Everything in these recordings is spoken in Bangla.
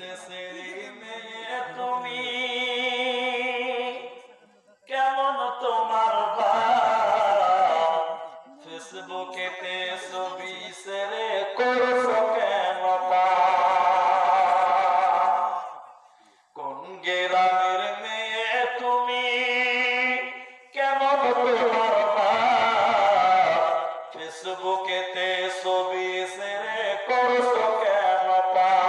দেশের মেয়ে তুমি, কেমন তোমার ভাব, ফেসবুকেতে ছবি শেয়ার করছো কেন পাপ? কোন গ্রামের মেয়ে তুমি, কেমন তোমার ভাব, ফেসবুকেতে ছবি শেয়ার করছো কেন পাপ?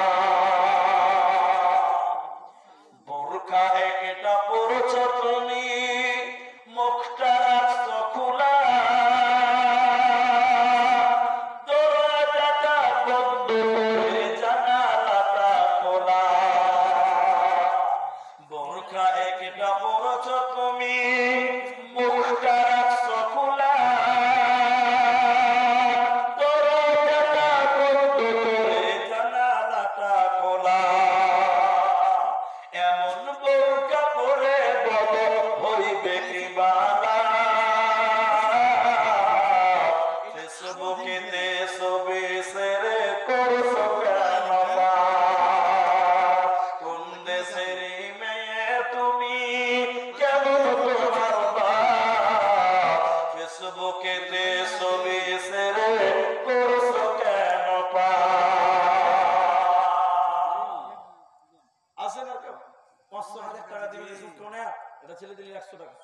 বোরকা একটা পরছো তুমি, মুখটা রাখছো খোলা, দরজাটা বন্ধ করে জানালাটা খোলা। বোরকা একটা পরছো তুমি, মুখটা রাখছো খোলা, দরজাটা বন্ধ করে জানালাটা খোলা। এমন বোরকা পরে বলো হইবে কি বালা, ফেসবুকেতে ছবি শেয়ার করছো কেন পাপ? কোন দেশের মেয়ে তুমি, কেমন তোমার ভাব, ফেসবুকেতে ছবি শেয়ার করছো কেন পাপ? আসেন আর কেউ 500,000 টাকা দিবে কোন এটা ছেলে দিলে 100 টাকা।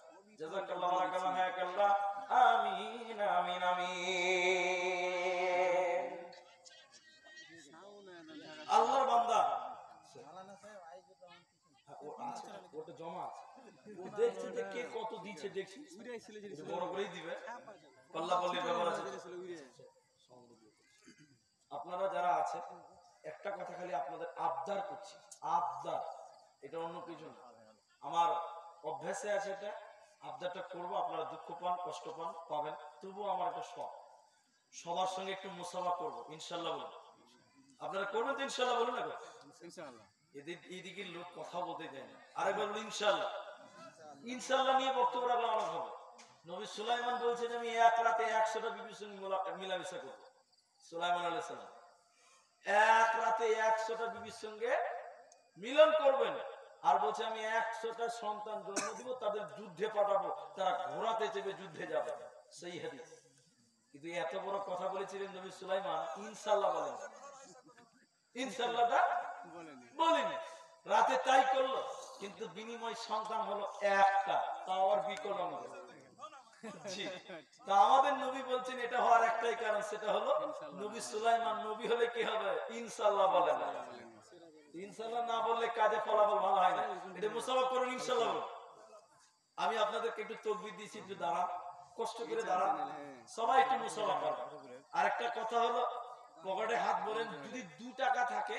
জাযাকাল্লাহু বারাকাল্লাহু হায়াকাল্লাহ। আমিন আমিন আমিন। আল্লাহর বান্দা ওটা জমা আছে, ও দেখছে যে কে কত দিচ্ছে, দেখছি বড় করেই দিবে, পাল্লা পাল্লির ব্যাপার আছে। আপনারা যারা আছে একটা কথা খালি আপনাদের আবদার করছি, আবদার, এটা অন্য কিছু না, আমার অভ্যাসে আছে, এটা আবদারটা করবো। আপনারা দুঃখ পান, কষ্ট পান, পাবেন, তবুও আমার একটা শখ, সবার সঙ্গে একটু মুসাফা করবো ইনশাল্লাহ। বলুন আপনারা করবেন তো ইনশাল্লাহ? বলুন না ইনশাল্লাহ। এদিকে লোক কথা বলতে যায় না, আরেকবার বলুন ইনশাল্লাহ। ইনশাল্লাহ নিয়ে বক্তব্য রাখলাম আমার হবে। নবী সুলাইমান বলছেন আমি এক রাতে 100টা বিবির সঙ্গে মিলামিশা করবো। সুলাইমান আলাইহিস সালাম এক রাতে 100টা বিবির সঙ্গে মিলন করবেন, আর বলছে আমি 100টা সন্তান জন্ম দিব, তাদের যুদ্ধে পাঠাবো, তারা ঘোড়াতে চেপে যুদ্ধে যাবে। সেই হাদিস। কিন্তু এত বড় কথা বলেছিলেন নবী সুলাইমান, ইনশাআল্লাহ বলেন, ইনশাআল্লাহটা বলেন। রাতে তাই করলো, কিন্তু বিনিময় সন্তান হলো একটা, তাও আর বিকলঙ্গ। তা আমাদের নবী বলছেন এটা হওয়ার একটাই কারণ, সেটা হলো নবী সুলাইমান নবী হলে কি হবে? ইনশাআল্লাহ বলে না। ইনশাআল্লাহ না বললে কাজে ফলাফল ভালো হয় না। এটা মুসাফা করুন ইনশাআল্লাহ। আমি আপনাদেরকে একটু তাকবীর দিয়েছি, একটু দাঁড়ান, কষ্ট করে দাঁড়ান, সবাই একটু মুসাফা করুন। আর একটা কথা হলো, পকেটে হাত ভরেন, যদি 2 টাকা থাকে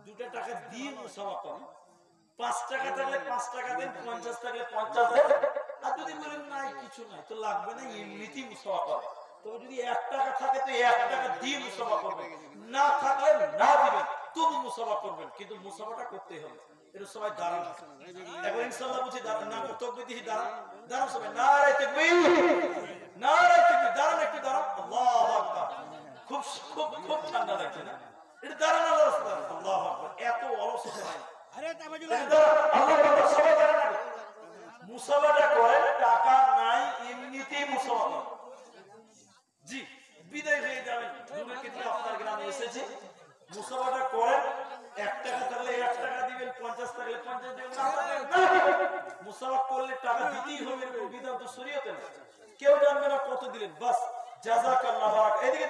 2টা টাকা দিয়ে মুসাফা করুন, 5 টাকা থাকলে 5 টাকা দেন, 50 থাকলে 50 দেন। আর যদি বলেন নাই কিছু নাই তো লাগবে না, এমনিতেই মুসাফা করুন। তবে যদি 1 টাকা থাকে তো 1 টাকা দিয়ে মুসাফা করবেন, না থাকলে না দিবেন, তবু মুসাফা করবেন, কিন্তু মুসাফাটা করতে হবে। এটা সবাই দাঁড়ান, এখন ইনশাআল্লাহ বুঝি দাঁড়ান, না তাকবীর দিই, দাঁড়ান দাঁড়ান সবাই, নারে তাকবীর, নারে তাকবীর, দাঁড়ান একটু দাঁড়ান, আল্লাহু আকবার। খুব খুব খুব ঠান্ডা লাগছে না? এটা দাঁড়ান, আল্লাহু আকবার। এত অলসতা নাই, আরে তাবাজুল আল্লাহু আকবার, সবাই দাঁড়ান। মুসাফাটা করেন, টাকা নাই এমনিতেই মুসাফা করেন। জি, বিদায় হয়ে যাবেন, দূরে কিন্তু আপনার গ্রামে এসেছে, মুসাফাটা করেন। 1 টাকা থাকলে 1 টাকা দিবেন, 50 থাকলে 50 দিবেন, না থাকলে না দিবেন। মুসাফা করলে টাকা দিতেই হবে, বিধান তো শরীয়তে না। কেউ জানবে না কত দিলেন, বাস জাযাকাল্লাহু। এদিকে